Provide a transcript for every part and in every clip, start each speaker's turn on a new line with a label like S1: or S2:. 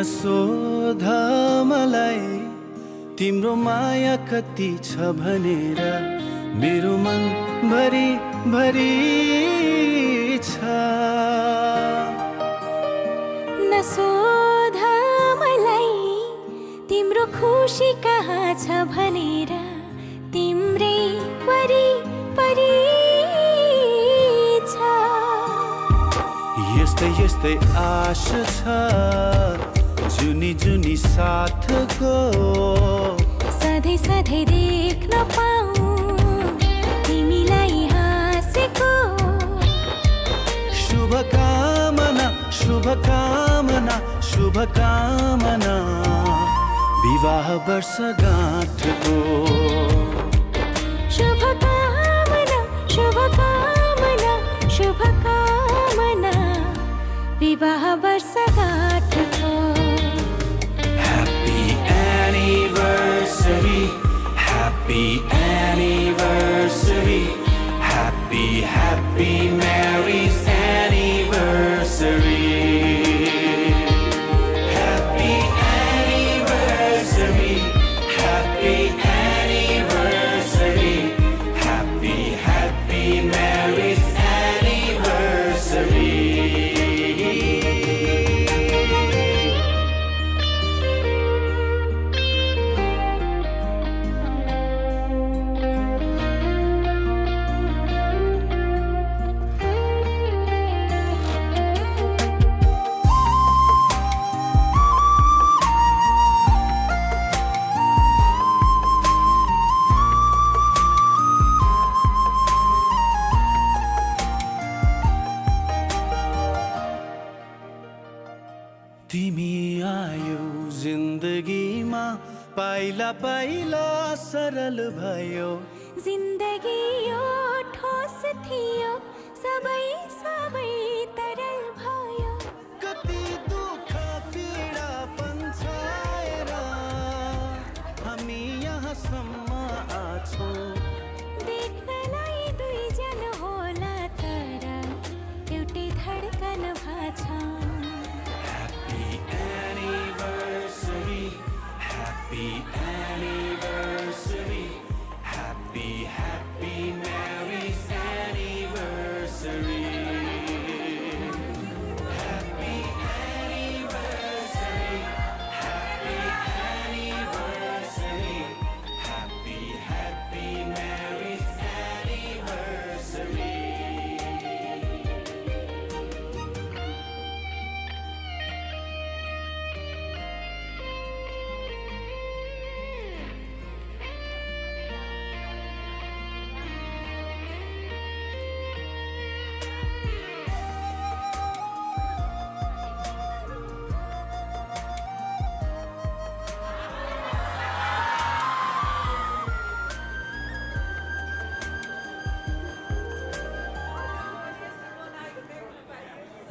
S1: नसोध मलाई तिम्रो माया कति छ भनेर, मेरो मन भरि भरि छ।
S2: नसोध मलाई तिम्रो खुसी कहाँ छ भनेर, तिम्रै परी परी छ।
S1: यस्तै यस्तै आश छ जुनी जुनी साथको,
S2: सधैँ सधैँ देख्न पाऊँ तिमीलाई हाँसेको।
S1: शुभकामना शुभकामना शुभकामना विवाह वर्षगाँठको।
S2: शुभकामना शुभकामना शुभकामना विवाह वर्षगाँठको।
S1: Happy anniversary, happy anniversary, happy happy Mary's anniversary. Happy anniversary, happy anniversary, happy happy Mary's anniversary. तिमी आयौ जिन्दगीमा, पाइला पाइला सरल भयो।
S2: जिन्दगी यो ठोस थियो, सबै सबै तरल भयो।
S1: कति दुःख पीडा पन्छाएर हामी यहाँसम्म आछौँ।
S2: देख्नलाई दुईजन होला तर एउटै धड्कन भाछ।
S1: Happy anniversary, happy anniversary, happy happy Mary's anniversary. Happy anniversary, happy anniversary, happy happy Mary's anniversary.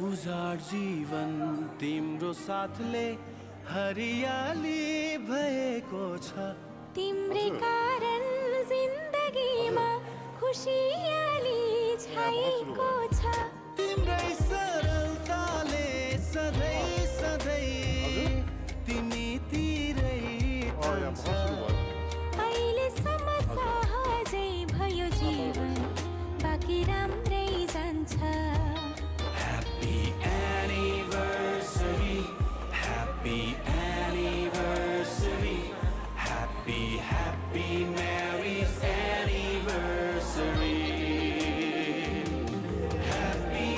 S1: उजाड जीवन तिम्रो साथले हरियाली भएको छ।
S2: तिम्रै कारण जिन्दगीमा खुसियाली छाएको छ।
S1: तिम्रै सरलताले सधैँ सधैँ तिमीतिरै टन्छ।
S2: अहिलेसम्म सहजै भयो जीवन, बाँकी राम्रै जान्छ।
S1: Happy anniversary, happy anniversary, happy happy Mary's anniversary. Happy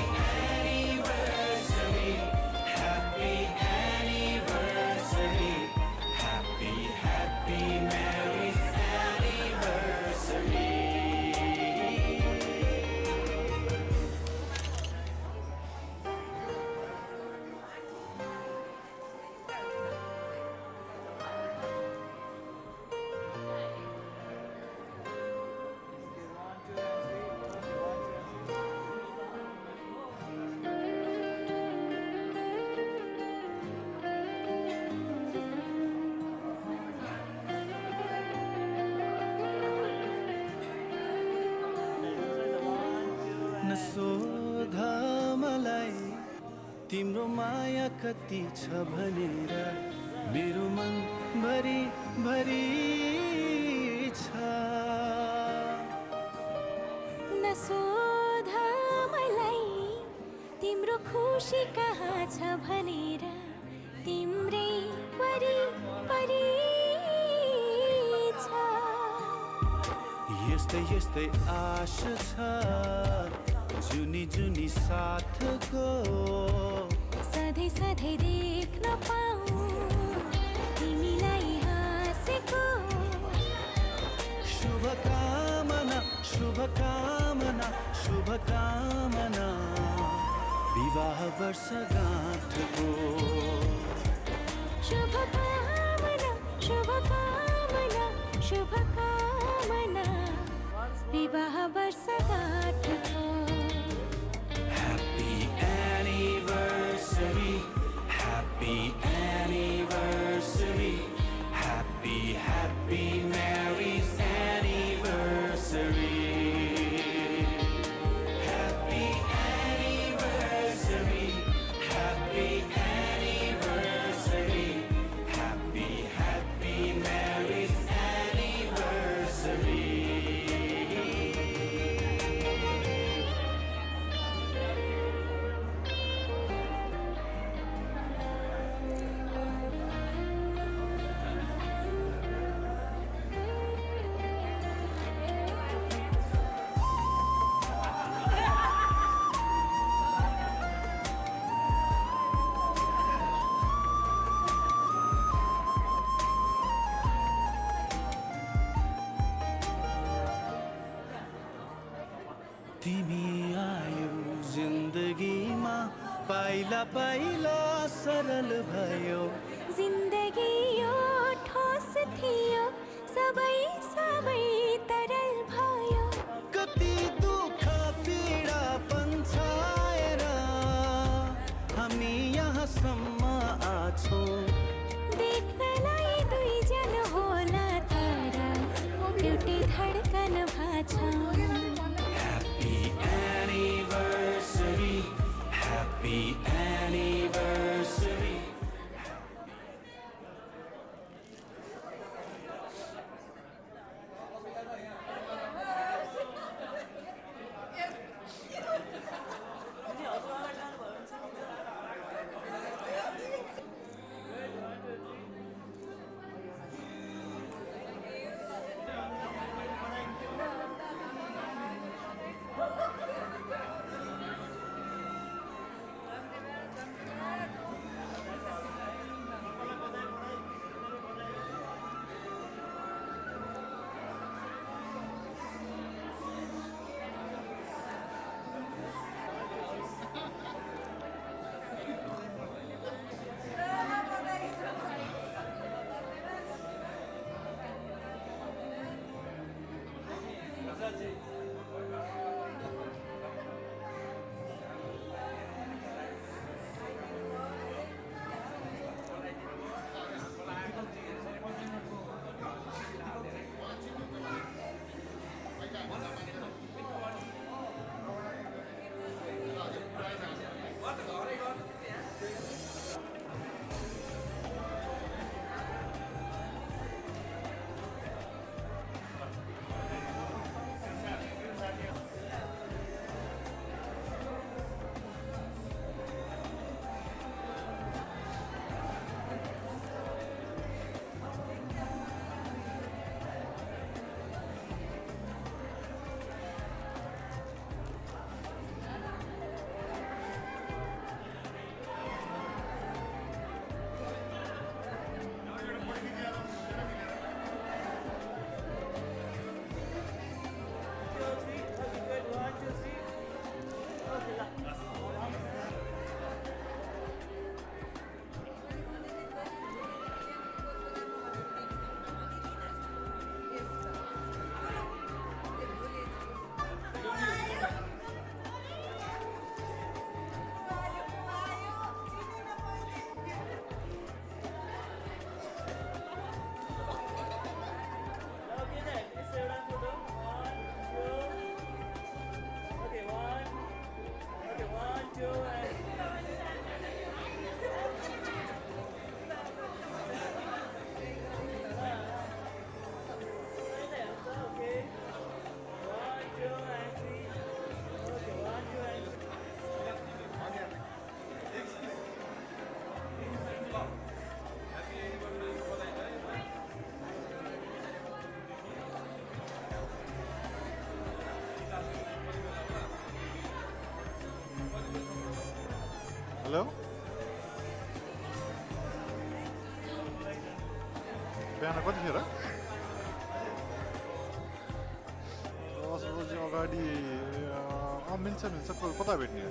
S1: anniversary, happy anniversary, happy happy Mary's anniversary. नसोध मलाई
S3: तिम्रो माया कति छ भनेर मेरो मन भरि भरि छ।
S2: नसोध मलाई तिम्रो खुसी कहाँ छ भनेर तिम्रै वरिपरि छ।
S3: यस्तै यस्तै आश छ जुनी जुनी साथको,
S2: सधैँ सधैँ देख्न पाऊँ तिमीलाई हाँसेको।
S3: शुभकामना शुभकामना शुभकामना विवाह वर्षगाँठको।
S2: शुभकामना शुभकामना शुभकामना विवाह वर्षगाँठको।
S1: Happy anniversary, happy anniversary, happy, happy, Mary's anniversary. Happy anniversary, happy anniversary, happy, happy, Mary's anniversary.
S3: तिमी आयो जिन्दगीमा पाइला पाइला सरल भयो।
S2: जिन्दगी यो ठोस थियो सबै सबै तरल भयो।
S3: कति दुःख पीडा पन्छाएर हामी यहाँसम्म आछौँ।
S2: देख्नलाई दुईजन होला तर एउटै धड्कन भाछ।
S1: Happy anniversary, happy anniversary.
S4: Hello बिहान कतिखेर 10 बजी अगाडि मिल्छ कता भेट्ने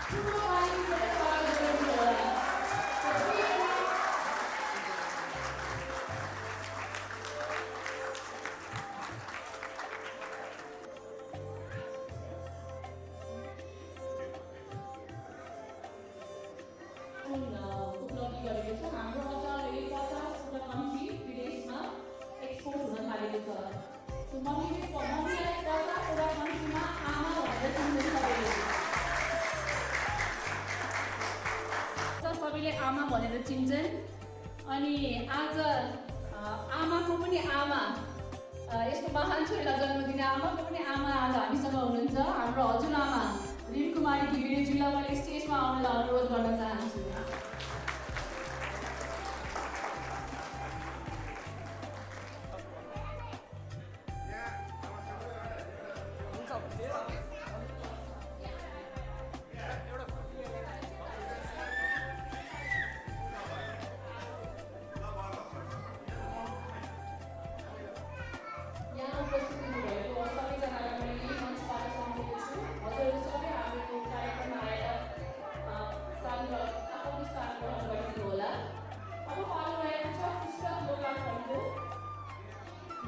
S5: उपलब्धि गरेको छ हाम्रो अचारले 50 वटा कन्ट्री विदेशमा एक्सपोर्ट हुन थालेको छ सो मम्मीलाई 50 वटा कन्ट्रीमा आमा भनेर चिन्छन् सबैले आमा भनेर चिन्छन् अनि आज आमाको पनि आमा यस्तो महान छोरीलाई जन्म दिने आमाको पनि आमा आज हामीसँग हुनुहुन्छ हाम्रो हजुरआमा रिमकुमारी घिमिरेज्यूलाई मैले स्टेजमा आउनलाई अनुरोध गर्न चाहन्छु यहाँ उपस्थित हुनुभएको सबैजनालाई मैले यही मञ्चबाट सम्झेको छु हजुरहरू सबै हाम्रो कार्यक्रममा आएर आफ्नो स्थान ग्रहण गरिदिनु होला अब पालो रहेको छ पुस्तक लोकार्पणको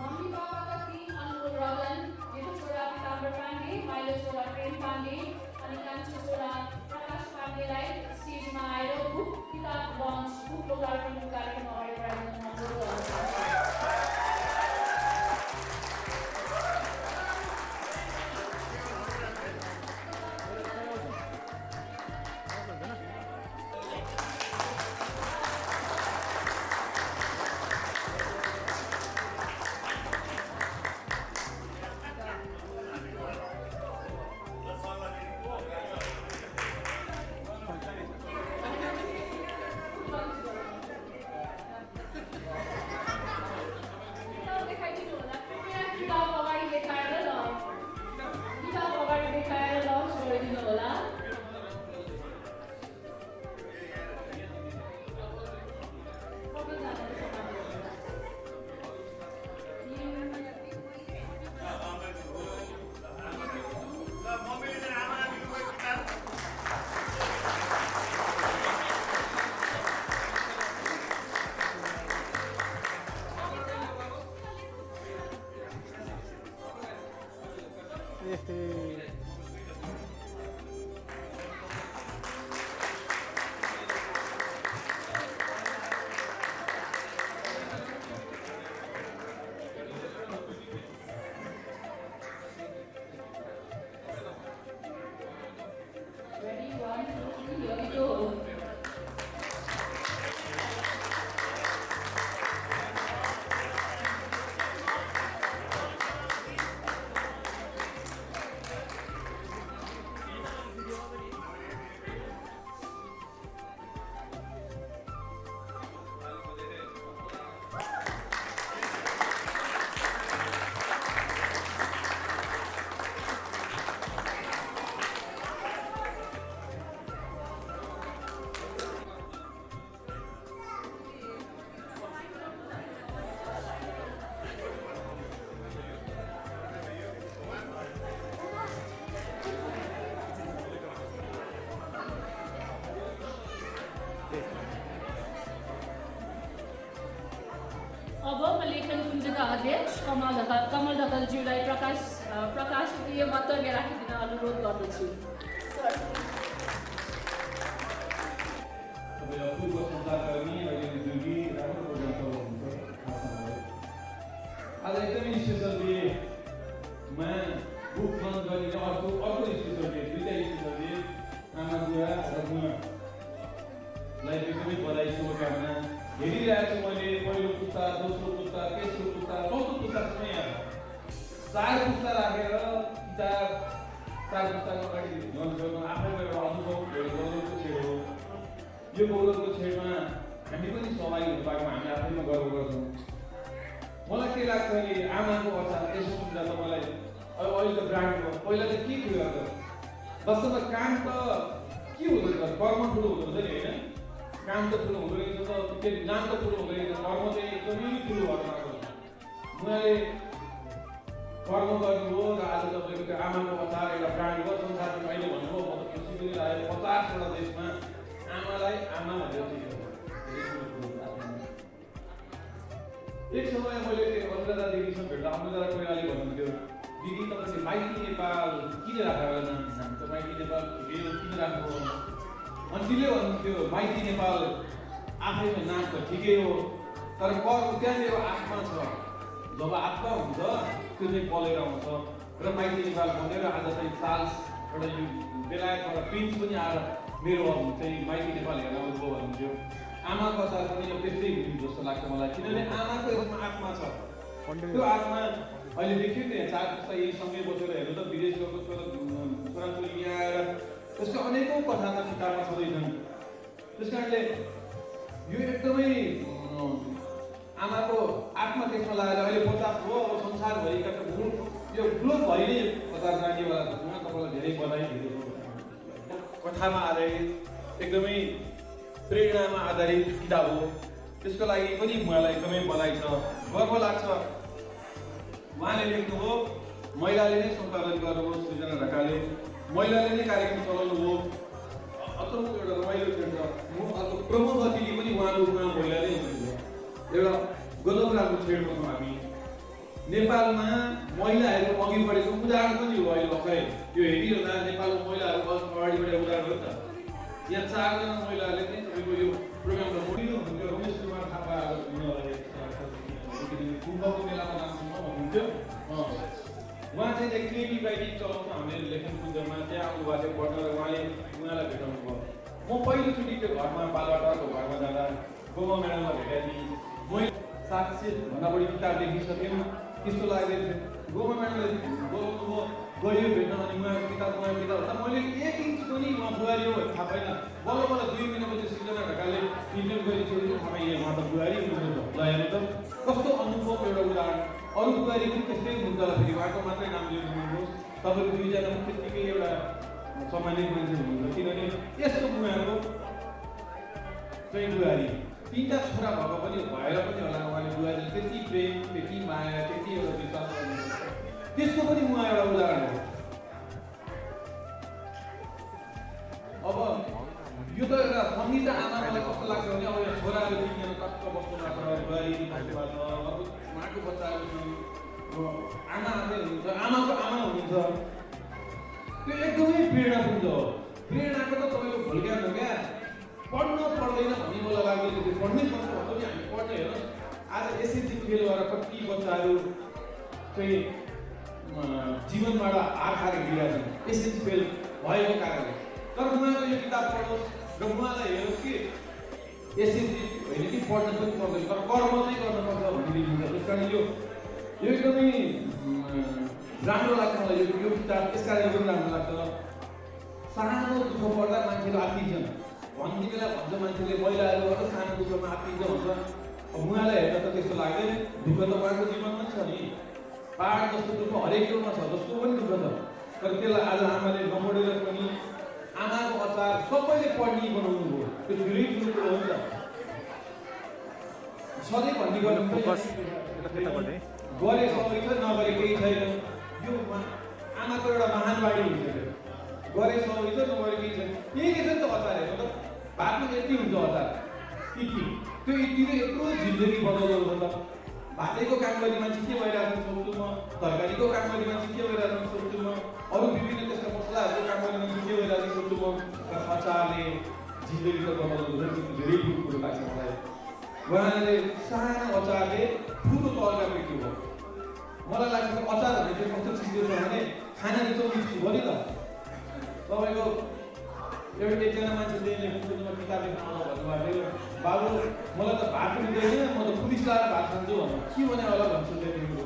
S5: मम्मी पापाका 3 अनमोल रतन जेठो छोरा पिताम्बर पाण्डे माइलो छोरा प्रेम पाण्डे अनि कान्छो छोरा प्रकाश पाण्डेलाई स्टेजमा आएर बुक किताब लन्च बुक लोकार्पणको कार्यक्रम अगाडि बढाउन अनुरोध गर्न चाहन्छु Ready, 1, 2, 3, here we go. अब म लेखन कुञ्जका अध्यक्ष कमल ढकालज्यूलाई प्रकाशकीय वक्तव्य राखिदिन अनुरोध गर्दछु
S6: पूर्व सञ्चारकर्मी अहिले दुर्गी राम्रो प्रोग्राम हुनुहुन्छ आज एकदमै स्पेसल डेमा बुक लन्च गर्ने अर्को स्पेसल डे दुईवटा स्पेसल डे आमा बुवा र बुवालाई एकदमै बधाई शुभकामना हेरिरहेको छु मैले पहिलो पुस्ता दोस्रो पुस्ता तेस्रो पुस्ता चौथो पुस्तासम्म यहाँ 4 पुस्ता राखेर किताब 4 पुस्ताको अगाडि लन्च गर्नु आफैमा एउटा अनुभव गौरवको क्षण हो यो गौरवको क्षणमा हामी पनि सहभागी हुन पाएकोमा हामी आफैमा गर्व गर्छौँ मलाई के लाग्छ भने आमाको अचार यसो सुन्दा त मलाई अहिले त ब्रान्ड हो पहिला त के थियो त वास्तवमा काम त के हुँदो रहेछ कर्म ठुलो हुँदो रहेछ नि होइन काम त ठुलो हुँदो रहेछ त त्यो नाम त ठुलो हुँदो रहेछ कर्म चाहिँ एकदमै ठुलो भएर आएको उहाँले कर्म गर्नुभयो र आज तपाईँको त्यो आमाको अचार एउटा ब्रान्ड हो संसारमा अहिले भन्नुभयो म त खुसी सुन्दिनु लाग्यो 50वटा देशमा आमालाई आमा भनेर चिन्छ। एक समय मैले अनुराधा दिदीसँग भेट्दा अनुराधा कोइरालाले भन्नुहुन्थ्यो, दिदी तपाईँले माइती नेपाल किन राखेर जानुहुन्छ, माइती नेपाल किन राख्नु? अनि तिमीले भन्नुहुन्थ्यो माइती नेपाल आफैमा नाम त ठिकै हो, तर त्यहाँनिर आत्मा छ, जब आत्मा हुन्छ त्यो चाहिँ पलेर आउँछ। र माइती नेपाल भनेर आज चाहिँ चार्ल्स एउटा यो बेलायतबाट प्रिन्स पनि आएर मेरो चाहिँ माइती नेपाल हेर्न आउनुभयो भन्नुहुन्थ्यो। आमाको अचार पनि अब त्यस्तै हुने जस्तो लाग्छ मलाई, किनभने आमाको यसमा आत्मा छ। त्यो आत्मा अहिले देखियो नि 4 पुस्ता यही सँगै बसेर हेर्नु त, विदेश गएको छोराछोरी यहाँ आएर त्यसको अनेकौँ कथा त किताबमा छँदैछन्। त्यस कारणले यो एकदमै आमाको आत्मा त्यसमा लागेर अहिले 50 हो। अब संसारभरिका यो ग्लोबभरि नै अचार जानेवाला छ। तपाईँलाई धेरै बधाई दिएको कथामा आधारित एकदमै प्रेरणामा आधारित किताब हो। त्यसको लागि पनि मलाई एकदमै बधाई छ, गर्व लाग्छ। उहाँले लेख्नुभयो, महिलाले नै सञ्चालन गर्नुभयो, सृजना ढकालले महिलाले नै कार्यक्रम चलाउनु भयो। अचम्म एउटा रमाइलो थियो। अर्को प्रमुख अतिथि पनि उहाँको रूपमा महिला नै हुनुहुन्थ्यो। एउटा गजब राम्रो छेडमा छौँ हामी। नेपालमा महिलाहरू अघि बढेको उदाहरण पनि हो। अहिले भर्खरै यो हेरिरहँदा नेपालमा महिलाहरू अगाडि बढेको उदाहरण हो नि त। यहाँ 4 जना महिलाहरूले चाहिँ तपाईँको यो प्रोग्राममा मोडिनु हुन्थ्यो। रमेश कुमार थापा कुम्भको मेलामा हुनुहुन्थ्यो। उहाँ चाहिँ क्रिएटिभ राइटिङ चलाउँछ हामीले लेखनपुञ्जमा, त्यहाँ आउनुभएको थियो पढ्न र उहाँलाई भेटाउनु भयो। म पहिलोचोटि त्यो घरमा बालबाटाको घरमा जाँदा गोमा म्याडमलाई भेटेको थिएँ। मैले 700भन्दा बढी किताब लेखिसक्यौँ, त्यस्तो लाग्दैन थियो। गोमा म्याडमले बोलाउनु भयो, गयो भेट्न। अनि उहाँको किताब भन्दा मैले 1 इन्च पनि उहाँ बुहारी हो भन्ने थाहा पाएन। बल्ल बल्ल 2 महिनापछि सृजना ढकालले इन्टरभ्यू गरिसकेपछि थाहा पाएँ उहाँ त बुहारी हुनुहुन्छ। ल हेर्नु त कस्तो अनुभव एउटा उदाहरण। अरू बुहारी पनि त्यस्तै हुन्छ होला, फेरि उहाँको मात्रै नाम लिनु हुनुहोस्। तपाईँको 2 जना पनि त्यत्तिकै एउटा सम्मानित मान्छे हुनुहुन्छ, किनभने यस्तो उहाँको चाहिँ बुहारी 3टा छोरा भएको पनि भएर पनि होला उहाँले बुहारीले त्यति प्रेम, त्यति माया, त्यति एउटा विश्वास गर्नुहुन्छ। त्यसको पनि उहाँ एउटा उदाहरण हो। अब यो त एउटा सम्झिँदा आमा मलाई कस्तो लाग्छ भने अब यहाँ छोराहरू 3 जना टक्क बस्नुभएको छ, बुहारी बस्नुभएको छ, अब उहाँको बच्चाहरू आमा आफै हुनुहुन्छ, आमाको आमा हुनुहुन्छ। त्यो एकदमै प्रेरणापुञ्ज हो। प्रेरणाको त तपाईँको भुल्क्या ढोक्या पढ्न पर्दैन भन्ने मलाई लाग्दैन। त्यो पढ्नै पर्छ भन्दा पनि हामी पढ्ने हेर्नु। आज एसएससी फेल भएर कति बच्चाहरू चाहिँ जीवनबाट हार खाएर हिँडिरहेका छन् एसएससी फेल भएको कारणले। तर उहाँको यो किताब पढोस् र उहाँलाई हेरोस् कि एसएससी होइन कि पढ्न पनि पर्दैन, तर कर्म चाहिँ गर्नुपर्छ भन्ने लेखिन्छ। त्यस कारण यो एकदमै राम्रो लाग्छ मलाई यो किताब। त्यस कारणले पनि राम्रो लाग्छ। सानो दुःख पर्दा मान्छेले आत्तिन्छन् भन्ने बेला भन्छ मान्छेले, महिलाहरू अझ सानो दुःखमा आत्तिन्छ भन्छ। अब उहाँलाई हेर्दा त त्यस्तो लाग्दैन। दुःख त उहाँको जीवनमा छ नि। पहाड जस्तो दुःख हरेक ठाउँमा छ, जस्तो पनि दुःख छ। तर त्यसलाई आज आमाले नपढेर पनि आमाको अचार सबैले पढ्ने बनाउनु भयो। त्यो धेरै ठुलो कुरो हो नि त। सधैँ भन्ने गर्नु गरे सबै छ, नगरे केही छैन। यो आमाको एउटा महान बाणी हुन्छ। गरे सबै छ, नगरे केही छैन। यही के छ नि त अचार हेर्नु त। भातमा यति हुन्छ अचार, इति। त्यो इतिले यत्रो जिन्दगी बदल्दो हुन्छ। भातैको काम गर्ने मान्छे के भइरहेको सोच्छु म, तरकारीको काम गर्ने मान्छे के भइरहेको सोच्छु म, अरू विभिन्न त्यसका मसलाहरूको काम गर्ने मान्छे के भइरहेको सोच्छु म। अचारले जिन्दगी त बदल्दो हुन्छ। त्यो धेरै ठुलो कुरो लाग्छ मलाई। उहाँले सानो अचारले ठुलो तौलका व्यक्ति हो। मलाई लाग्छ अचार भन्ने चाहिँ कस्तो चिज हो भने खाना रुचाउने चिज हो नि त। तपाईँको एकजना मान्छेले लेख्नु किताब लेख्नु भन्नुभएको थियो, बाबु मलाई त भात रुच्दैन, म त पुलिस लाएर भात खान्छु भन्नु। के भने होला भन्छु लेख्नु।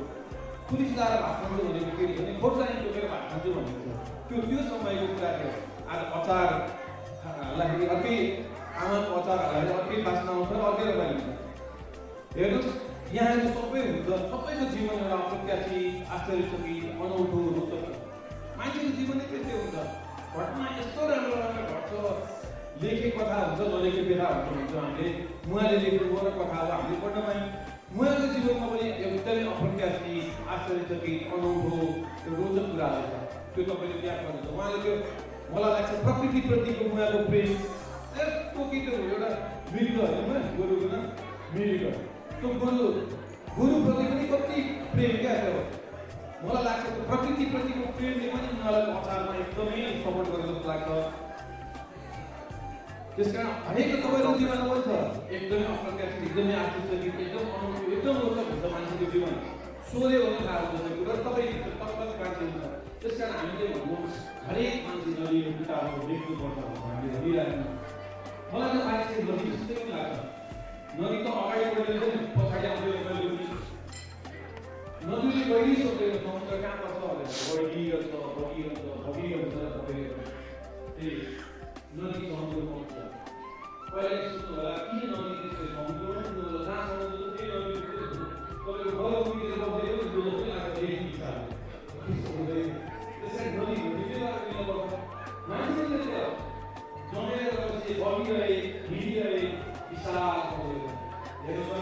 S6: पुलिस लाएर भात खान्छु भनेको के भने खोर्सानी टोकेर भात खान्छु भनेको थियो। त्यो समयको कुरा थियो। आज अचार हाल्दाखेरि अर्कै आमाको अचार हाल्दाखेरि अर्कै बास्ना आउँछ, अर्कै रमाइलो हुन्छ। हेर्नुहोस् यहाँ सबै हुन्छ। सबैको जीवन एउटा अप्रत्याशित, आश्चर्यचकित, अनौठो, रोचक। मान्छेको जीवन नै त्यस्तै हुन्छ। घटना यस्तो राम्रो राम्रो घट्छ। लेखेको कथा हुन्छ, नलेखेको व्यथा हुन्छ। हामीले उहाँले लेख्नुभयो र कथा अब हामीले पढ्न पायौँ। उहाँको जीवनमा पनि एकदमै अप्रत्याशित, आश्चर्यचकित, अनौठो, रोचक कुराहरू छ। त्यो तपाईँले त्याग गर्नुहुन्छ। उहाँले त्यो मलाई लाग्छ प्रकृतिप्रतिको उहाँको प्रेम यस्तो गीत हो एउटा मृग होइन गोरुको नाम मृग त्यो गोरुप्रति पनि कति प्रेम क्या त्यो मलाई लाग्छ प्रकृतिप्रतिको प्रेमले पनि उनीहरूलाई अचारमा एकदमै सपोर्ट गरेको जस्तो लाग्छ त्यसकारण हरेक तपाईँको जीवनमा पनि छ एकदमै अप्रत्याशित एकदमै आर्थिक एकदम एकदम रोचक हुन्छ मान्छेको जीवन सोध्यो भने थाहा हुन्छ कुरा तपाईँ मान्छे हुन्छ त्यसकारण हामीले भन्नु हरेक मान्छे नदीको किताबहरू लेख्नुपर्छ हामीले भनिराख्नु मलाई त मान्छे नदी जस्तै पनि लाग्छ नदी त अगाडि बढेर पनि पछाडि आउँदैन कहिले पनि नदीले गइसकेको समुद्र कहाँ पर्छ भनेर बगिरहन्छ तपाईँको त्यही नदी समुद्र पहुँच्छ पहिला सुन्नु होला किन नदी त्यस्तो समुद्र जहाँ समुद्र त्यही नदी तपाईँको गरम पुगेर बसेर पनि जो जस्तै लाग्छ यही हिसाबले त्यसरी नदी घुम्ने लाग्छ मान्छेले जमेर गएपछि बगिरहे हिँडिरहे विशाल हेर्नु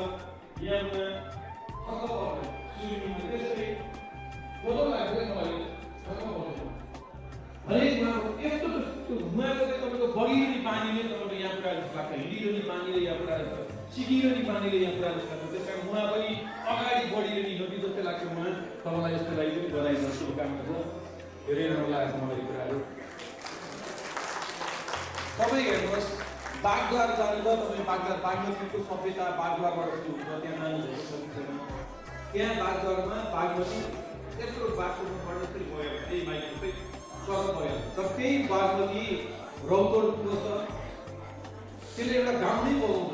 S6: याममा छक्क पर्छ सुइमिङमा त्यसरी कस्तो लाग्छ तपाईँले छक्क पर्छ हरेक उहाँको यस्तो त्यो घुमाएको चाहिँ तपाईँको बगिरहने पानीले तपाईँको यहाँ पुरा जस्तो लाग्छ हिँडिरहने पानीले यहाँ पुरा जस्तो सिकिरहने पानीले यहाँ पुरा जस्तो लाग्छ त्यस कारण उहाँ पनि अगाडि बढिरहने नदी जस्तै लाग्छ उहाँ तपाईँलाई यस्तो लागि पनि बधाई छ शुभकामना छ धेरै राम्रो लागेको छ मलाई कुराहरू तपाईँ हेर्नुहोस् बागद्वार जाँदा तपाईँ बागमतीको सभ्यता बागद्वारबाट सुरु हुन्छ त्यहाँ मानिसहरू सकिँदैन त्यहाँ बागद्वारमा बागमती त्यत्रो बाटोमा जस्तै गयो त्यही माइक जस्तै सडक भयो तर त्यही बागमती रौतोड पुग्छ त्यसले एउटा गाउँ नै बोलाउँछ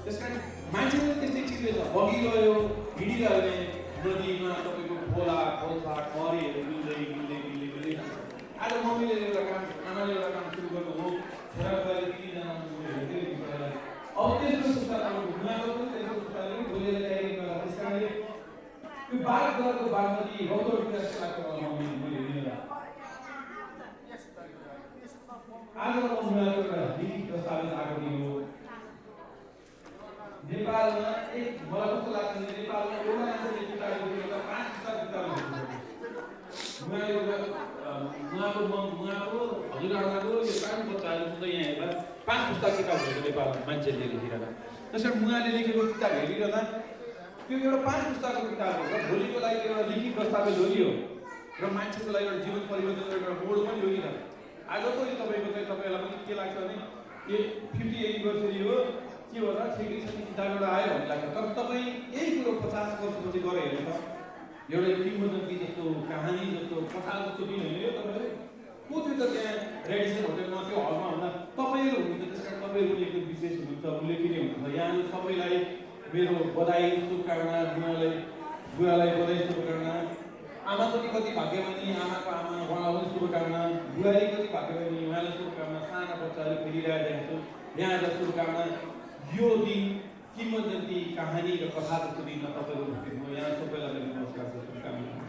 S6: त्यस कारण मान्छेले त्यस्तै चिजले छ बगिरह्यो हिँडिरहने नदीमा तपाईँको खोला खोल्सा खरेहरू मिल्दै आज मम्मीले एउटा काम आमाले एउटा काम सुरु गर्नु हो छोराछोरी 3 जना अब त्यस्तो सुस्ताले घुमाएको पनि त्यस्तो सुस्ताले बोलेर ल्याएको त्यस कारणले त्यो बागद्वारको बागमती रौतोड जस्तो लाग्छ मम्मी मैले हेरेर आज म उहाँको एउटा लिखित दस्तावेज आएको थियो नेपालमा मलाई कस्तो लाग्छ भने नेपालमा एउटा मान्छेले किताबहरू एउटा 5 पुस्तक किताबहरू उहाँको हजुरआमाको यो सानो बच्चाहरू सुन्दै यहाँ हेर्दा 5 पुस्तक किताबहरू नेपालमा मान्छेले लेखिरहँदा त्यसरी उहाँले लेखेको किताब हेरिरहँदा त्यो एउटा 5 पुस्तकको किताब हो र भोलिको लागि एउटा लिखित दस्तावेज हो नि हो र मान्छेको लागि एउटा जीवन परिवर्तन एउटा मोड पनि हो नि त आजको यो तपाईँको चाहिँ तपाईँलाई पनि के लाग्छ भने यो 50 एनिभर्सरी हो के होला श्रीकृष्णको किताब एउटा आयो भन्ने लाग्छ तर तपाईँ यही कुरो 50 वर्षपछि गएर हेर्नु एउटा किंवदन्ती जस्तो कहानी जस्तो कथा जस्तो दिन होइन यो तपाईँले को थियो त त्यहाँ रेडिसन होटेलमा त्यो हलमा हुँदा तपाईँहरू हुनुहुन्छ त्यस कारण तपाईँहरू एकदम विशेष हुनुहुन्छ उल्लेखनीय हुनुहुन्छ यहाँ सबैलाई मेरो बधाई शुभकामना बुवालाई बधाई शुभकामना आमा पनि कति भाग्यमानी आमाको आमा उहाँलाई पनि शुभकामना बुहारी कति भाग्यमानी उहाँलाई शुभकामना साना बच्चाहरू खेलिरहेको छु यहाँ आज शुभकामना यो दिन किंवदन्ती कहानी र कथा जस्तो दिनमा तपाईँहरू उपस्थित हुनु यहाँ सबैलाई मेरो नमस्कार छ शुभकामना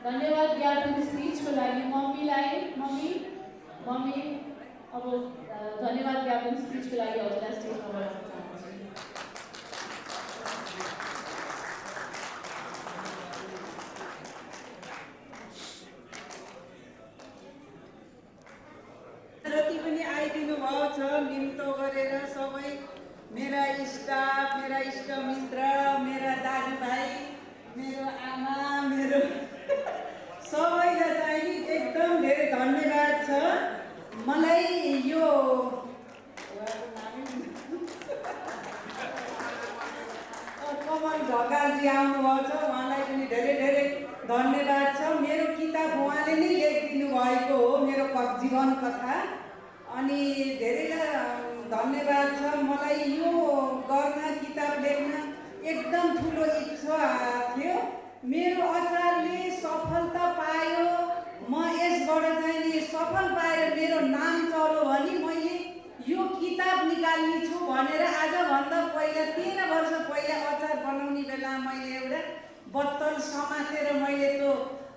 S5: धन्यवाद ज्ञापन स्पीचको लागि मम्मीलाई मम्मी अब धन्यवाद ज्ञापन स्पीचको लागि हजुरलाई स्टेजमा बोलाउन चाहन्छु
S7: जति पनि आइदिनु भएको छ निम्तो गरेर सबै मेरा स्टाफ मेरा इष्टमित्र मेरा दाजुभाइ मेरो आमा मेरो सबैलाई चाहिँ नि एकदम धेरै धन्यवाद छ मलाई यो कमल ढकालजी आउनुभएको छ उहाँलाई पनि धेरै धेरै धन्यवाद छ मेरो किताब उहाँले नै लेखिदिनु भएको हो मेरो जीवन कथा अनि धेरैलाई धन्यवाद छ मलाई यो गर्न किताब लेख्न एकदम ठुलो इच्छा थियो मेरो अचारले सफलता पायो म यसबाट चाहिँ नि सफल पाएर मेरो नाम चल्यो भने मैले यो किताब निकाल्ने छु भनेर आजभन्दा पहिला 13 वर्ष पहिला अचार बनाउने बेला मैले एउटा बत्तल समातेर मैले त्यो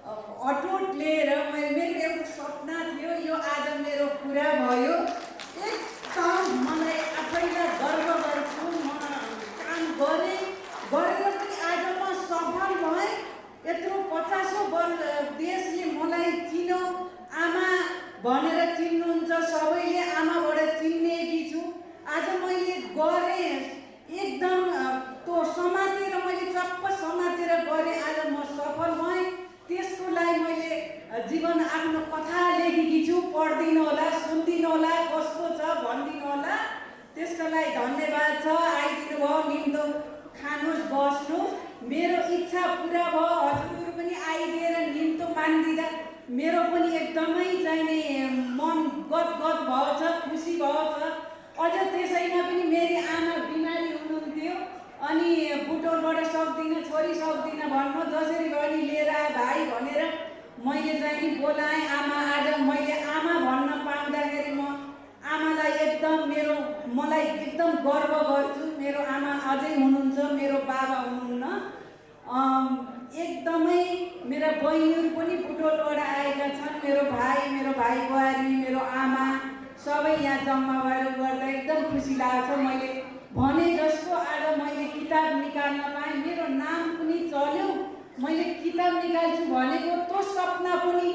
S7: अटोट लिएर मेरो एउटा सपना थियो, यो आज मेरो पुरा भयो। एकदम मलाई आफैलाई गर्व गर्छु। म काम गरेर पनि आज म सफल भएँ। यत्रो 50औं वर्ष देशले मलाई चिन्यो, आमा भनेर चिन्नुहुन्छ, सबैले आमाबाट चिन्नेकी छु। आज मैले गरेँ, एकदम त्यो समातेर मैले चप्प समातेर गरेँ, आज म सफल भएँ। त्यसको लागि मैले जीवन आफ्नो कथा लेखेकी छु, पढिदिनु होला, सुनिदिनु होला, कस्तो छ भनिदिनु होला। त्यसको लागि धन्यवाद छ। आइदिनु भयो, निम्तो खानुहोस्, बस्नुहोस्। मेरो इच्छा पुरा भयो। हजुरहरू पनि आइदिएर निम्तो मानिदिँदा मेरो पनि एकदमै चाहिने मन गदगद भएछ, खुसी भएछ। अझ त्यसैमा पनि मेरो आमा बिमारी हुनुहुन्थ्यो, अनि बुटोलबाट सक्दिनँ, छोरी सक्दिनँ भन्नु, जसरी भए नि लिएर आए भाइ भनेर मैले चाहिँ बोलाएँ। आमा आज मैले आमा भन्न पाउँदाखेरि म आमालाई एकदम मलाई एकदम गर्व गर्छु। मेरो आमा अझै हुनुहुन्छ, मेरो बाबा हुनुहुन्न। एकदमै मेरा बहिनीहरू पनि बुटोलबाट आएका छन्। मेरो भाइ बुहारी, मेरो आमा सबै यहाँ जम्मा भएर गर्दा एकदम खुसी लाग्छ। मैले भने जस्तो आज मैले किताब निकाल्न पाएँ, मेरो नाम पनि चल्यो। मैले किताब निकाल्छु भनेको त्यो सपना पनि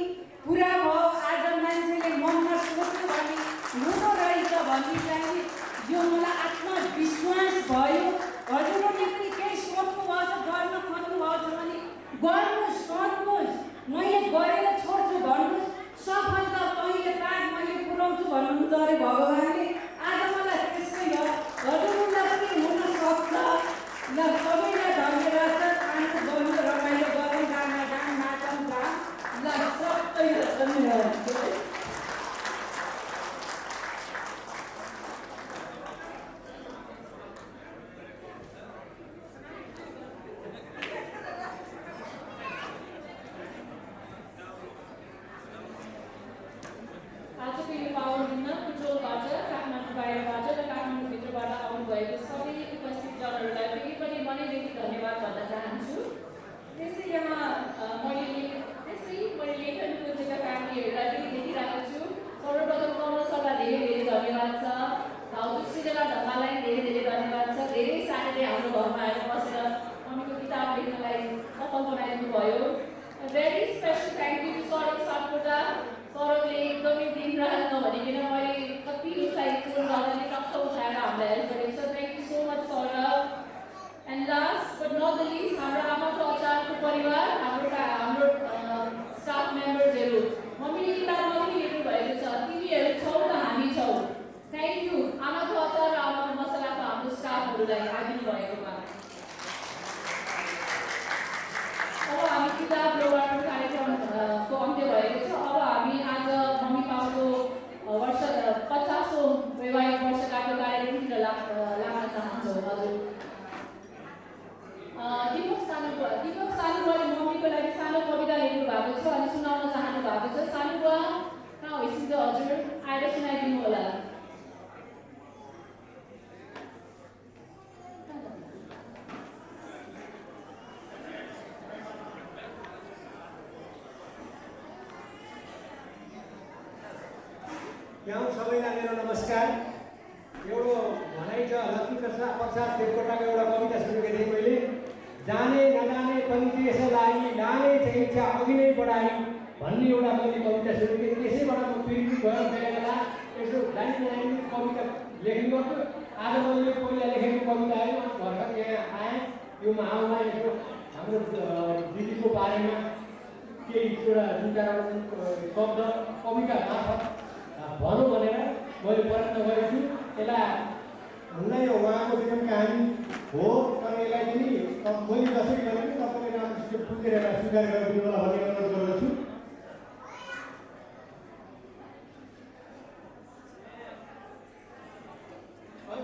S7: पुरा भयो। आज मान्छेले मनमा सोच्नु भने हुँदो रहेछ भन्ने चाहिँ यो मलाई आत्मविश्वास भयो। हजुरहरूले पनि केही सोच्नु भएको छ, गर्न खोज्नु भएको छ भने गर्नुहोस्, सक्नुहोस्। मैले गरेर छोड्छु भन्नुहोस्, सफलता कहिले पार मैले पुऱ्याउँछु भन्नुहुन्छ अरे भगवान्ले। आज मलाई त्यस्तै हो, हजुरहरूलाई पनि हुन सक्छ। ल, सबैलाई धन्यवाद छ। खानु गर्नु, रमाइलो गरौँ, गाना गाउँ, नाचौँ, गाउँ। ल, सबैलाई धन्यवाद।
S5: आजको यो पावन दिनमा बुटोलबाट, काठमाडौँ बाहिरबाट र काठमाडौँभित्रबाट आउनुभएको सबै उपस्थित जनहरूलाई फेरि पनि मनैदेखि धन्यवाद भन्न चाहन्छु। त्यस्तै यहाँ मैले लेखनको जेका कार्यहरूलाई पनि देखिरहेको छु। सर्वप्रथम कमल सरलाई धेरै धेरै धन्यवाद छ। हजुर सृजना ढकाललाई धेरै धेरै धन्यवाद छ। धेरै साथीले हाम्रो घरमा आएर बसेर मम्मीको किताब लेख्नलाई सफल बनाइदिनु भयो। Very special thank you to Saurabh Sapkota. सौरभले एकदमै दिनरात नभनिकन मैले कति उसलाई फोन गर्दा नि टक्क उठाएर हामीलाई हेल्प गरेको छ। Thank you so much Saurabh. And last but not the least, हाम्रो आमाको अचारको परिवार, हाम्रो स्टाफ मेम्बर्सहरू, मम्मीले किताब मम्मी लेख्नु भएको छ, तिमीहरू छौ र हामी छौ। थ्याङ्क यू आमाको अचार र आमाको मसलाको हाम्रो स्टाफहरूलाई आइदिनु भएकोमा। अब हामी किताब लोवार्पण कार्यक्रमको अन्त्य भएको छ। अब हामी आज मम्मी पापाको 50औं वैवाहिक वर्षगाँठको कार्यक्रमतिर लाग्न चाहन्छौँ। हजुर दीपक सानुले मम्मीको लागि सानो कविता लेख्नु भएको छ अनि सुनाउन चाहनु भएको छ। सानु बुवा कहाँ होइसिन्छ, हजुर आएर सुनाइदिनु होला।
S8: यहाँ सबैलाई मेरो नमस्कार। एउटा भनाइ छ, लक्ष्मी प्रसाद देवकोटाको एउटा कविता सुनेको थिएँ मैले। जाने नजाने पनि त्यसलाई लाने चाहिँ इच्छा अघि नै बढाइ भन्ने एउटा मैले कविता सुनेको थिएँ। त्यसैबाट म प्रेरित भएर बेला बेला यसो लाइन कविता लेख्ने गर्छु। आज मैले पहिला लेखेको कविता है, भर्खर यहाँ आएँ, यो माहौलमा यसो हाम्रो दिदीको बारेमा केही एउटा दुई चारवटा शब्द कविता मार्फत भनौँ भनेर मैले प्रयत्न गरेको छु। यसलाई हुन यो उहाँको जीवन कहानी हो, तर यसलाई पनि मैले जसरी गरे पनि तपाईँले राम्रो बुझेर स्वीकार गरिदिनु होला भन्ने अनुरोध गर्दछु।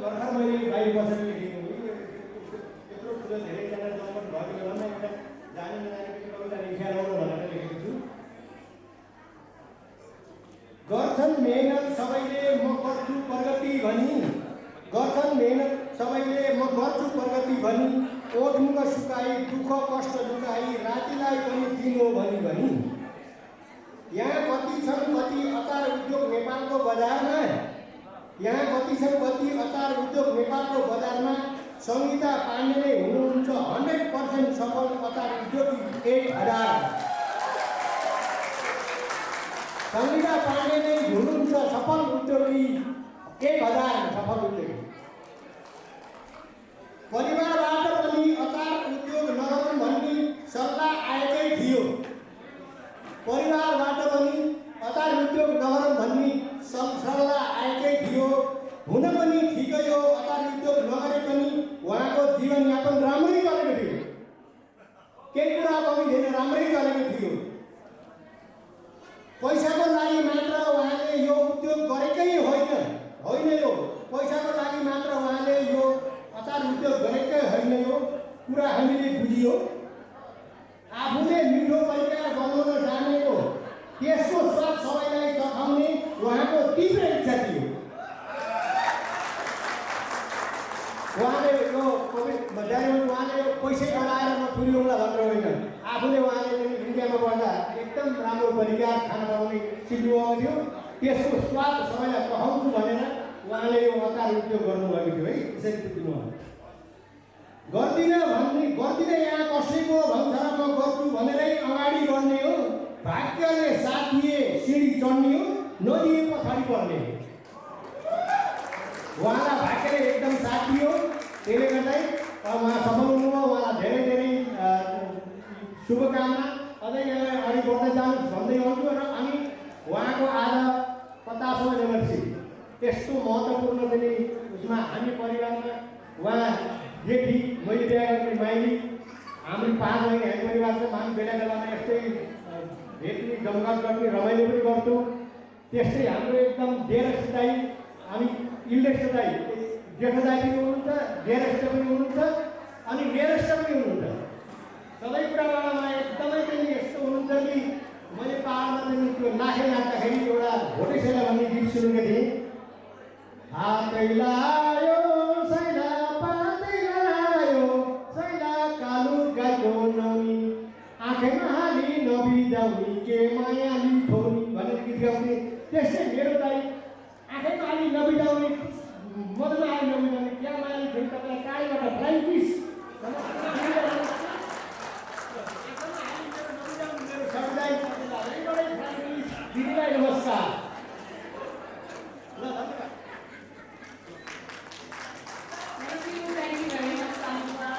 S8: भर्खर मैले बाहिर बसेर लेखेको यत्रो ठुलो धेरैजना जन्मन भएको बेलामा एउटा जाने नजाने कविता लेखेर आउनु भनेर लेखेको छु। गर्छन् मेहनत सबैले म गर्छु प्रगति भनी, गर्छन् मेहनत सबैले म गर्छु प्रगति भनी, ओठमुख सुकाई दुःख कष्ट लुकाई रातिलाई पनि दिनु भनी भनी यहाँ कति छन् कति अचार उद्योग नेपालको बजारमा यहाँ कति छन् कति अचार उद्योग नेपालको बजारमा संहिता पाण्डे नै हुनुहुन्छ 100% सफल अचार उद्योगी 1000 संहिता पाण्डे नै हुनुहुन्छ सफल उद्योगी 1000 सफल उद्योगी परिवारबाट पनि अचार उद्योग नगरौँ भन्ने सल्लाह आएकै थियो परिवारबाट पनि अचार उद्योग नगरौँ भन्ने सल्लाह आएकै थियो हुन पनि ठिकै हो अचार उद्योग नगरे पनि उहाँको जीवनयापन राम्रै चलेको थियो केही कुरा कमी थिएन राम्रै चलेको थियो पैसाको लागि मात्र उहाँले यो उद्योग गरेकै होइन यो पैसाको लागि मात्र उहाँले यो अचार उद्योग गरेकै होइन यो कुरा हामीले बुझियो आफूले मिठो परिकार बनाउन जानेको त्यसको स्वाद सबैलाई चखाउने उहाँको तीव्र इच्छा थियो उहाँले यो कोभिड मध्यमा उहाँले पैसै कमाएर म ठुल्योला भनेर होइन आफूले उहाँले इन्डियामा बस्दा एकदम राम्रो परिकार खाना बनाउने सिक्नुभएको थियो त्यसको स्वाद सबैलाई चखाउँछु भनेर उहाँले यो अचार उद्योग गर्नुभएको थियो है त्यसरी बुझ्नु गर्दिनँ यहाँ कसैको भन्छ म गर्छु भनेरै अगाडि बढ्ने हो भाग्यले साथ दिए सिँढी चढ्ने हो नदिए पछाडि पर्ने उहाँलाई भाग्यले एकदम साथ दियो त्यसले गर्दै उहाँ सफल हुनुभयो उहाँलाई धेरै धेरै शुभकामना अझै अगाडि बढ्दै जानुहोस् भन्दै आउँछु र अनि उहाँको आज 50औं एनिभर्सरी यस्तो महत्त्वपूर्ण पनि उसमा हामी परिवारमा उहाँ जेठी मैले बिहा गर्ने माइली हाम्रो 5 महिना हामी परिवार छ हामी बेला बेलामा यस्तै भेट्ने जमघट गर्ने रमाइलो पनि गर्छौँ त्यस्तै हाम्रो एकदम ज्येष्ठ दाइ हामी इल्डेस्ट दाइ जेठो दाइ पनि हुनुहुन्छ ज्येष्ठ पनि हुनुहुन्छ अनि ज्येष्ठ पनि हुनुहुन्छ सबै कुराबाट मलाई एकदमै पनि यस्तो हुनुहुन्छ कि मैले पाहाडमा चाहिँ त्यो नाखे नाच्दाखेरि एउटा भोटेसेला भन्ने गीत सुनेको थिएँ हातै लायो सैला पातै लायो सैला कालु गाईको नौनी आँखैमा हाली नबिजाउनी के मायाली ठोनी भनेर गीत गाउँथे त्यस्तै मेरो दाइ आँखैमा हाली नबिजाउने मदमा हाली नबिजाउने क्या मायाली ठोनी तपाईँलाई कालीबाट फ्लाइङ फिस दिदीलाई नमस्कार
S5: Thank you very much, Sandra.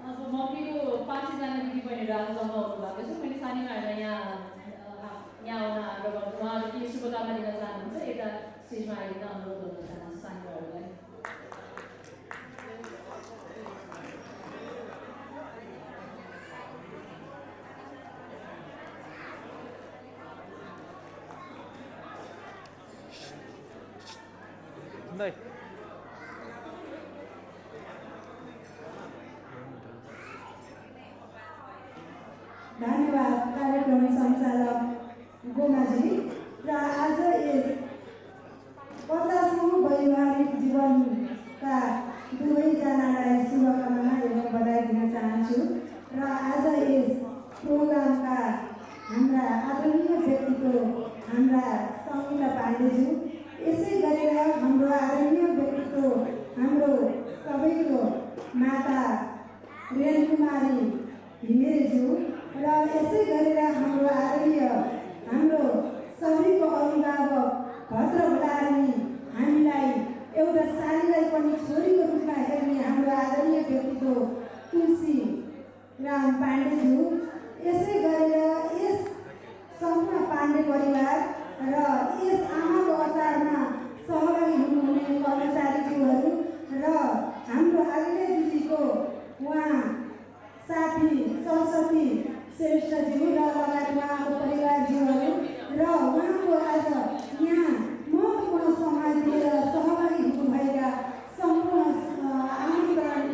S5: अब मम्मीको 5जना दिदी बहिनीहरू आज जम्मा हुनुभएको छ मैले सानीमाहरूलाई यहाँ आउन आग्रह गर्छु उहाँहरू के शुभकामना दिन चाहनुहुन्छ यता स्टेजमा आइदिन अनुरोध गर्न चाहन्छु सानीमाहरूलाई
S9: धन्यवाद कार्यक्रम सञ्चालक गोमाजी र आज यस 50औं वैवाहिक जीवनका दुवैजनालाई शुभकामना एवं बधाई दिन चाहन्छु र आज यस प्रोग्रामका हाम्रा आदरणीय व्यक्तित्व हाम्रा सङ्गीता पाण्डेज्यू यसै गरेर हाम्रो आदरणीय व्यक्तित्व हाम्रो सबैको माता रेणुकुमारी घिमिरेज्यू र यसै गरेर हाम्रो आदरणीय हाम्रो सबैको अभिभावक भद्र भण्डारी हामीलाई एउटा सालीलाई पनि छोरीको रूपमा हेर्ने हाम्रो आदरणीय व्यक्तित्व तुलसी राम पाण्डेज्यू यसै गरेर यस सम्पूर्ण पाण्डे परिवार र यस आमाको अचारमा सहभागी हुनुहुने कर्मचारीज्यूहरू र हाम्रो आदरणीय दिदीको उहाँ साथी सरस्वती श्रेष्ठज्यू र लगायत उहाँको परिवारज्यूहरू र उहाँको आज यहाँ महत्त्वपूर्ण समय दिएर सहभागी हुनुभएका सम्पूर्ण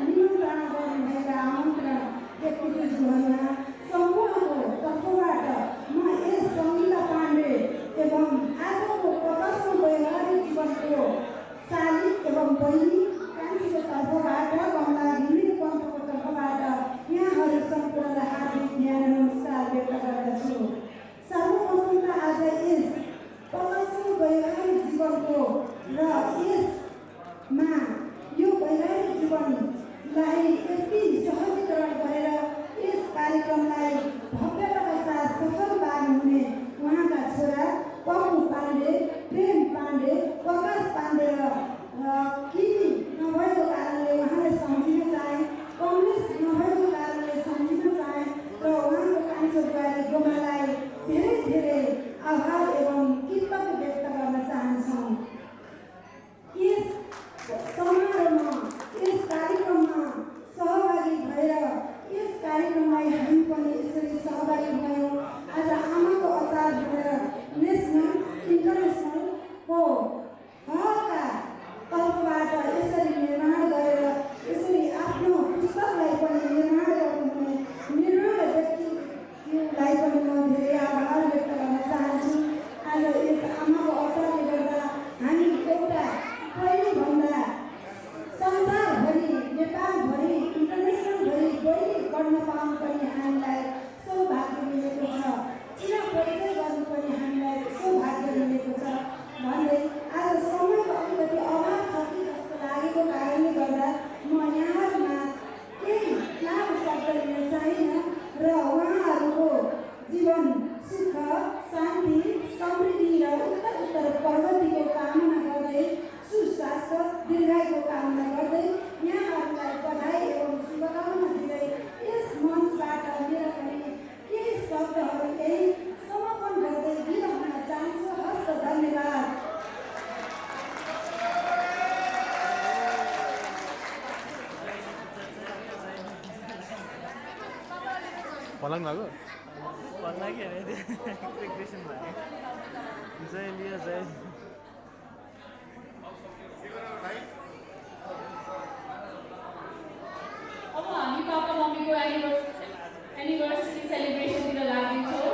S9: निमन्त्रणा गर्नुभएका आमन्त्रण व्यक्तित्वज्यूहरूमा सम्पूर्णको तर्फबाट म यस सङ्गीता पाण्डे एवं जीवनलाई भव्यताका साथ सफल पार्नुहुने उहाँका छोरा पप्पु पाण्डे, प्रेम पाण्डे, प्रकाश पाण्डे र केही नभएको कारणले उहाँलाई सम्झिन चाहे, कङ्ग्रेस नभएको कारणले सम्झिन चाहे र उहाँको कान्छो बुहारी गोमालाई धेरै धेरै आभार एवं कृतज्ञ व्यक्त गर्न चाहन्छौँ। यस समारोहमा, यस कार्यक्रममा सहभागी भएर यस कार्यक्रमलाई हामी पनि यसरी सहभागी भयौँ। आज आमाको अचार भएर नेसनल इन्टरनेसनलको हकका तर्फबाट यसरी निर्माण गरेर यसरी आफ्नो पुस्तकलाई पनि निर्माण गर्नुहुने निर्माण व्यक्तिलाई पनि म धेरै आभार व्यक्त गर्न चाहन्छु। आज यस आमाको अचारले गर्दा हामी एउटा पहिलेभन्दा संसारभरि, नेपालभरि, इन्टरनेसनलभरि गरी गर्न पाउनु पनि हामीलाई सौभाग्य मिलेको छ, चिना परिचय गर्नु पनि हामीलाई सौभाग्य मिलेको छ भन्दै आज समयको अलिकति अभाव छ कि जस्तो लागेको कारणले गर्दा म यहाँहरूमा केही लामो शब्द लिन चाहिनँ र उहाँहरूको जीवन सुख, शान्ति, समृद्धि र उत्तर प्रगतिको कामना गर्दै, सुस्वास्थ्य, दीर्घायुको कामना गर्दै यहाँहरूलाई बधाई एवं शुभकामना दिँदै यस मञ्चबाट मेरो पनि केही शब्दहरू यही समर्पण गर्दै दिन हुन चाहन्छु। हस्त धन्यवाद।
S4: पलङ लाग्यो
S10: जय लिया जय
S5: अब हामी पापा मम्मीको एनिभर्सरी सेलिब्रेसनतिर लाग्छौँ।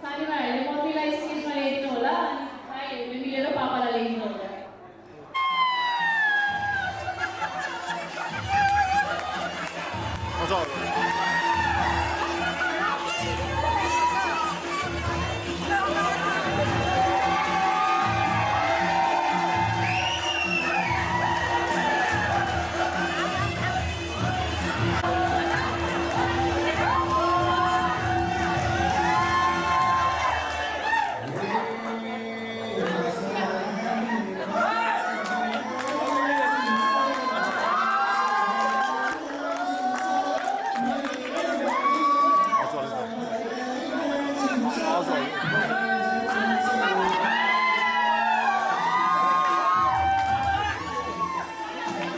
S5: सानीमाहरूले मम्मीलाई स्टेजमा ल्याइदिनु होला अनि भाइहरूले मिलेर पापालाई ल्याइदिनु होला।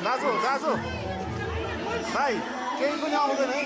S4: दाजु दाजु भाइ केही पनि आउँदैन है।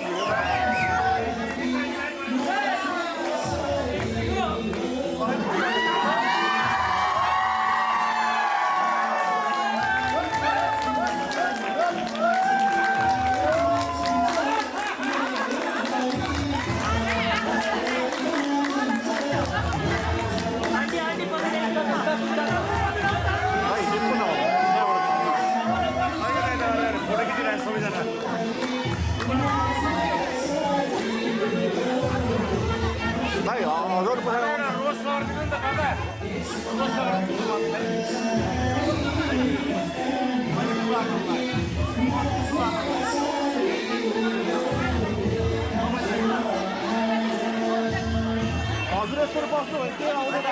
S4: भाइ हजुर हजुर यस्तो बस्नु भयो के आउँदैन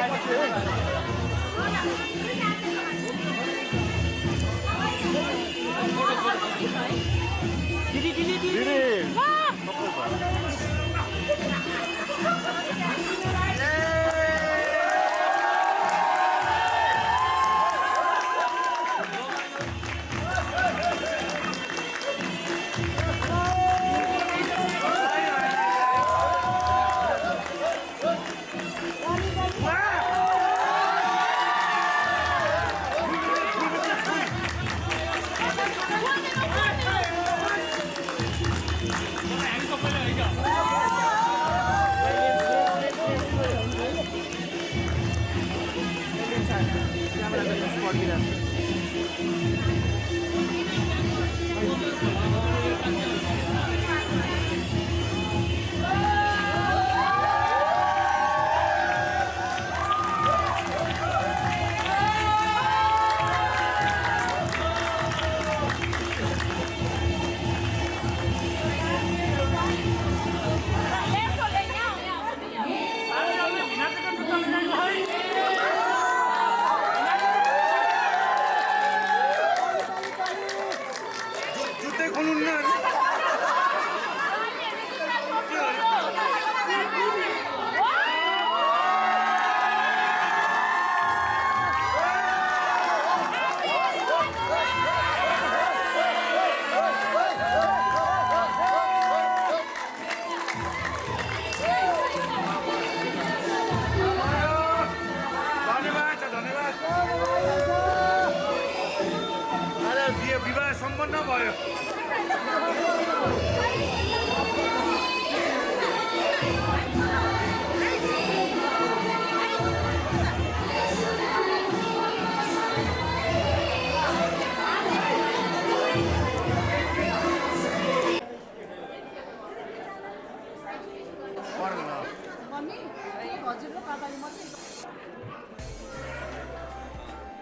S5: हजुर र पापाले मात्रै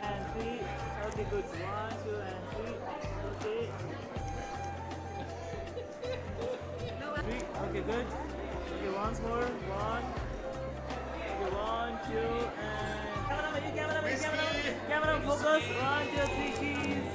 S10: And 3. Okay, good. 1, 2, and 3. Okay. 3. Okay, good. Okay, once more. 1. Okay, 1, 2, and camera, focus. 1, 2, 3, cheese.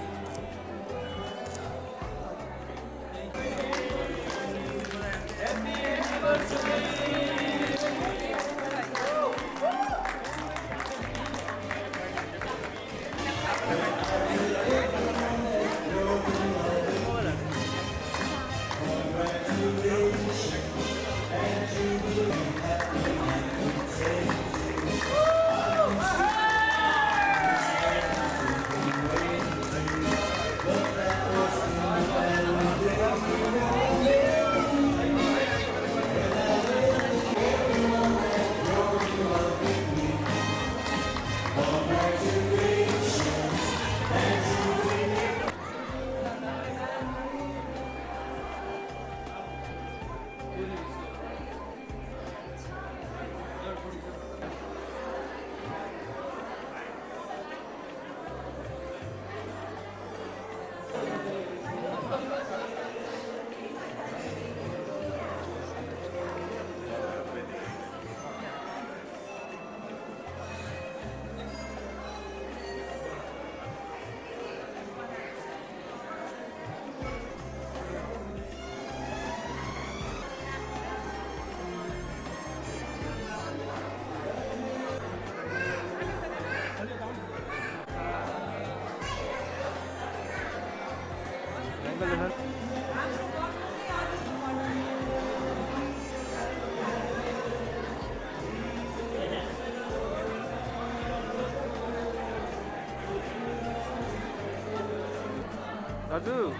S4: Raju.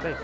S4: Hey.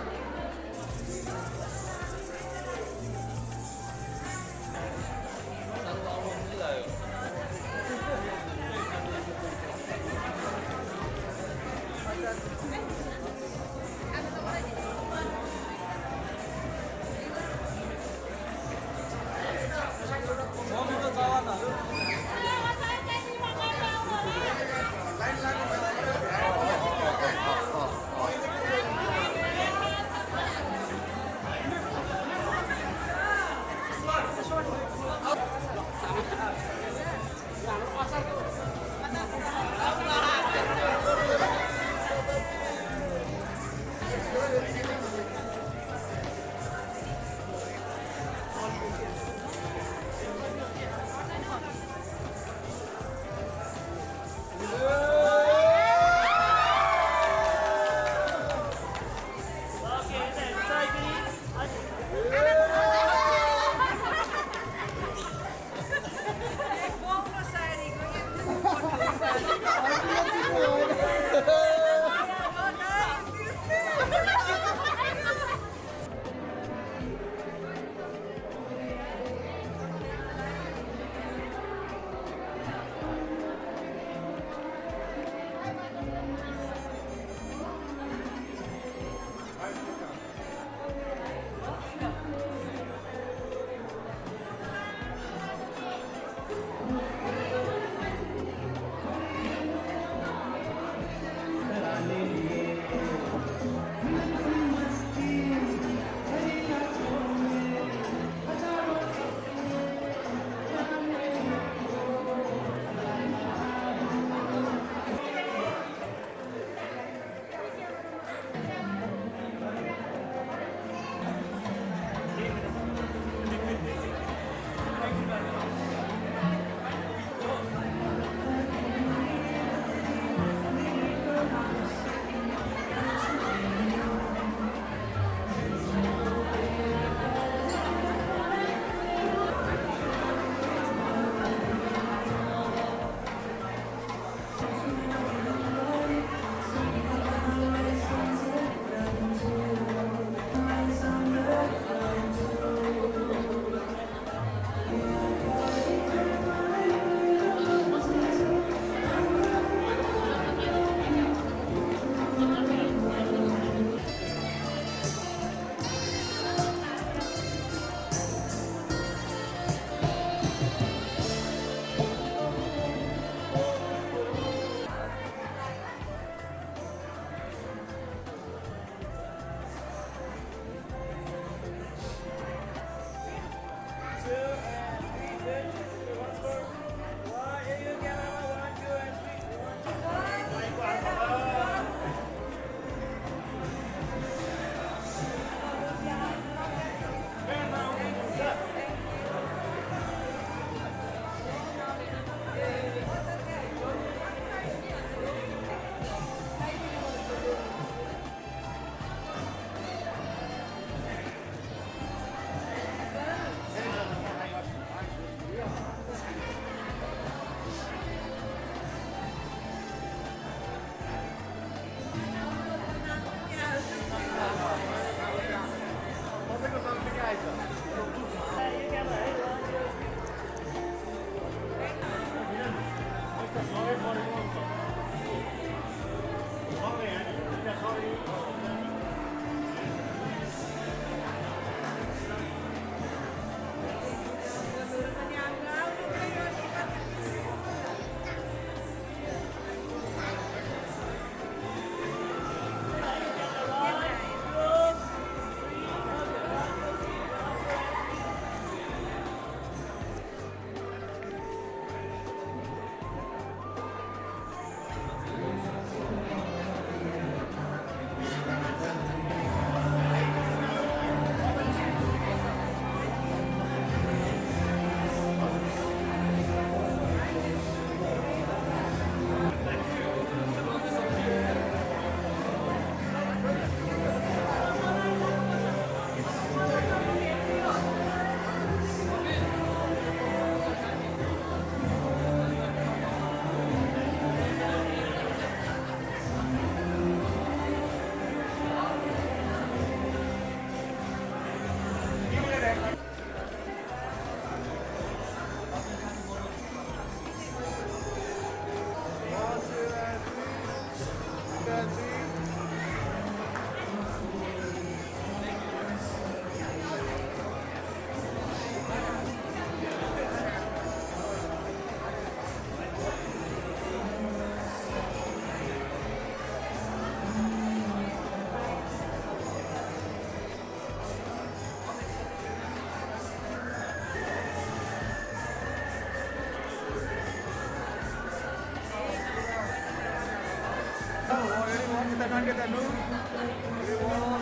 S4: don't get that move. 1,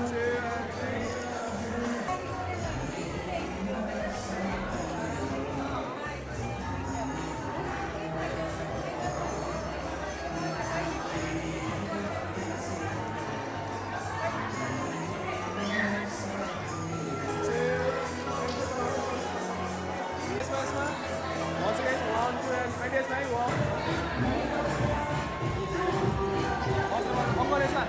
S4: 2, and 3. Once again, 1, 2, and 20 is 1. One more is not.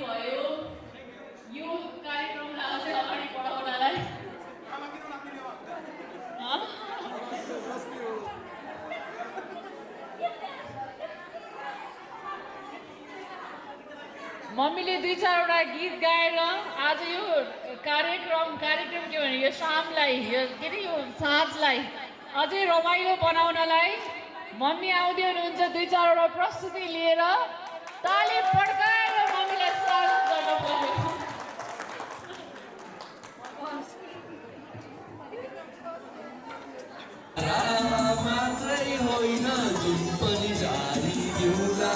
S5: भयो यो कार्यक्रमलाई अझै अगाडि बढाउनलाई मम्मीले 2-4वटा गीत गाएर आज यो कार्यक्रम के भने यो शामलाई यो के अरे यो साँझलाई अझै रमाइलो बनाउनलाई मम्मी आउँदै हुनुहुन्छ 2-4 वटा प्रस्तुति लिएर ताली पड्काएर मम्मीलाई स्वागत गर्न पर्यो
S3: मात्रै होइन जुन पनि जारी दिउला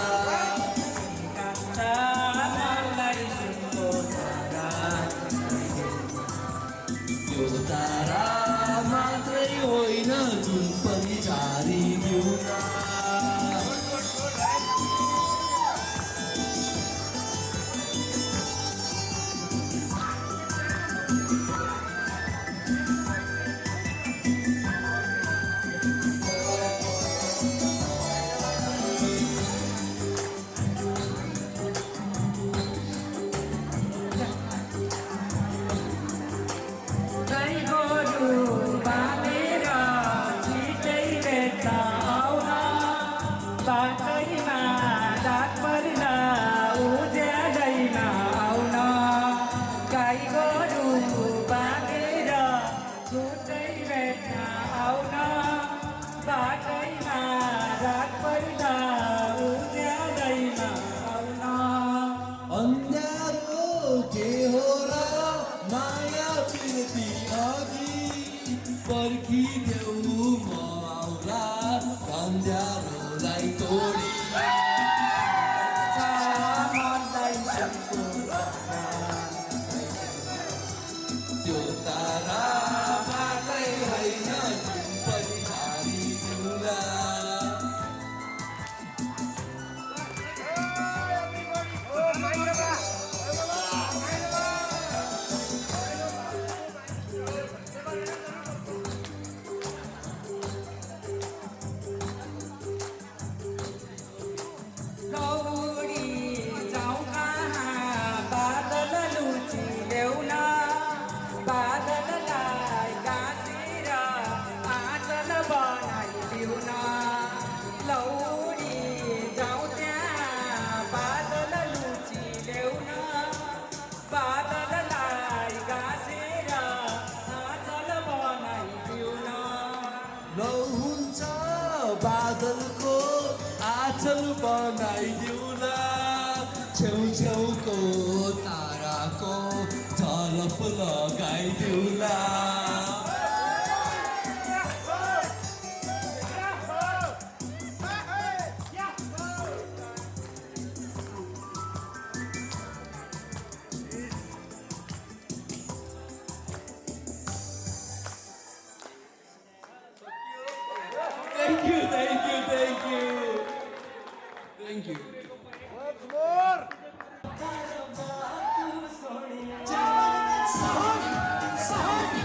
S3: यो तारा मात्रै होइन जुन पनि जारी दिउला बादलको आँचल बनाइदिउला छेउछेउको ताराको Jhalap लगाइदिउला Thank you.
S4: Once more.
S3: Sahani,